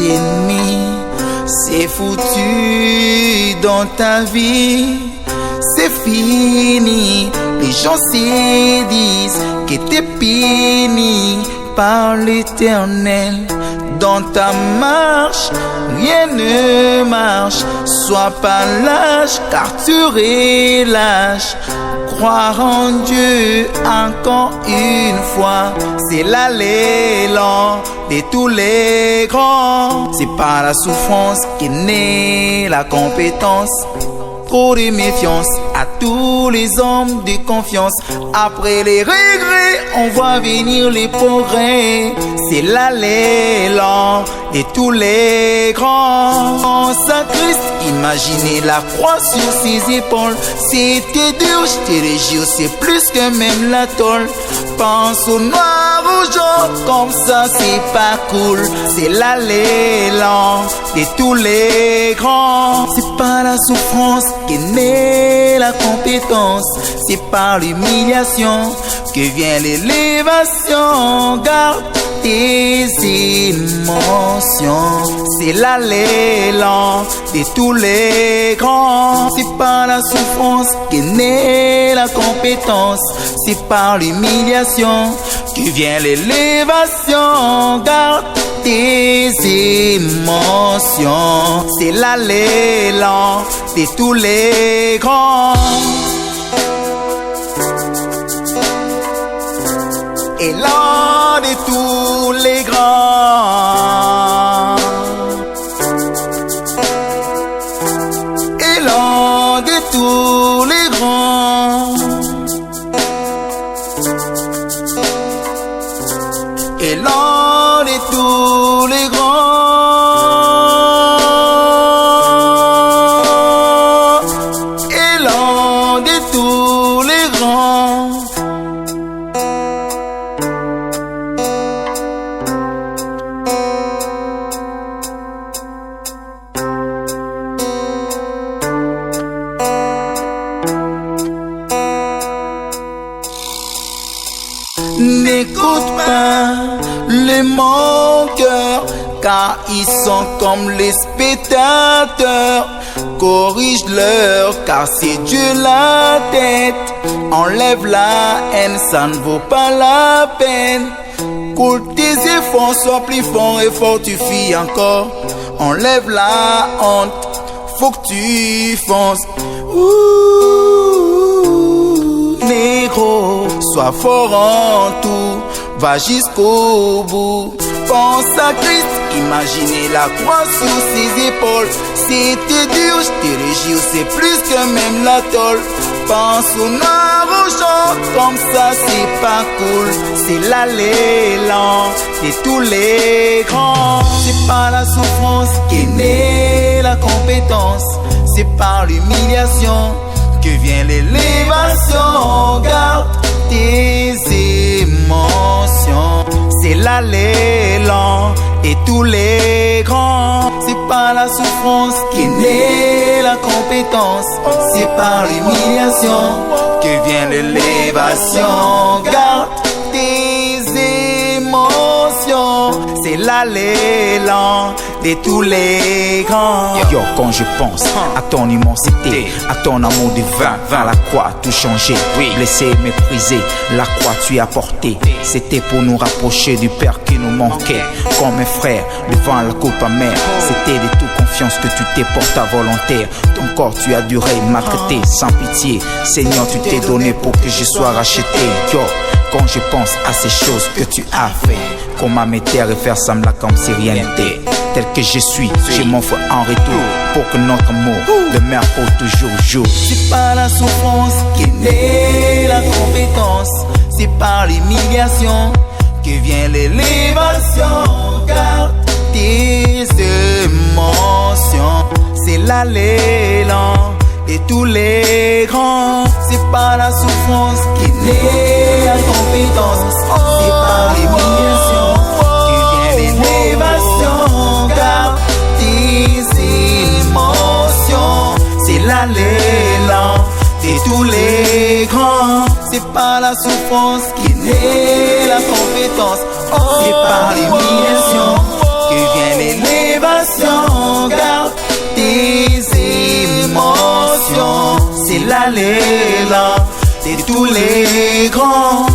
ennemis. C'est foutu dans ta vie, c'est fini. Les gens se disent que t'es puni par l'Éternel. Dans ta marche, rien ne marche. Sois pas lâche, car tu relâches. Croire en Dieu encore une fois, c'est l'élan de tous les grands. C'est par la souffrance qu'est née la compétence. Trop de méfiance à tous les hommes de confiance. Après les regrets, on voit venir les progrès. C'est l'élan de tous les grands. En Saint-Christ, imaginez la croix sur ses épaules. C'était dur, je te le jure, c'est plus que même la tôle. Pense au noir, aux gens, comme ça c'est pas cool. C'est l'élan de tous les grands. C'est pas la souffrance qu'est née la compétence. C'est par l'humiliation que vient l'élévation. Garde tes émotions. C'est l'élan de tous les grands. C'est par la souffrance qu'est née la compétence. C'est par l'humiliation que vient l'élévation. Garde tes émotions. C'est l'élan de tous les grands. Élan de tous les grands. Élan de tous les grands. Élan de tous les grands. Élan de tous les grands. N'écoute pas les menteurs, car ils sont comme les spectateurs. Corrige-leur, car c'est Dieu la tête. Enlève la haine, ça ne vaut pas la peine. Coule tes efforts, sois plus fort et fortifie encore. Enlève la honte, faut que tu fonces. Négro, sois fort en tout, va jusqu'au bout. Pense à Christ, imaginez la croix sur ses épaules. C'était dur, je te le jure, c'est plus que même la tôle. Pense au noir, aux gens, comme ça c'est pas cool. C'est l'élan de tous les grands. C'est par la souffrance qu'est née la compétence. C'est par l'humiliation que vient l'élévation. Garde tes émotions. C'est l'élan et tous les grands. C'est par la souffrance qu'est née la compétence. C'est par l'humiliation que vient l'élévation. Garde tes émotions. C'est l'élan de tous les grands. Yo, quand je pense à ton immensité, à ton amour divin, à la croix tout changé, blessé, méprisé, la croix tu as porté. C'était pour nous rapprocher du Père qui nous manquait. Comme mes frères, devant la coupe amère, c'était de toute confiance que tu t'es porté volontaire. Ton corps tu as duré, maltraité, sans pitié. Seigneur, tu t'es donné pour que je sois racheté. Yo, quand je pense à ces choses que tu as fait, comment me taire et faire semblant comme si rien n'était. Tel que je suis, je m'offre en retour pour que notre amour demeure pour toujours jour. C'est par la souffrance qu'est née la compétence. C'est par l'humiliation que vient l'élévation. Garde tes émotions. C'est l'élan et tous les grands. C'est par la souffrance qu'est née la compétence. C'est par l'humiliation que vient l'élévation. Garde tes émotions. C'est l'élan de tous les grands. C'est par la souffrance qu'est née la compétence. C'est par l'humiliation que devient l'élévation. Garde tes émotions, c'est l'élan de tous les grands.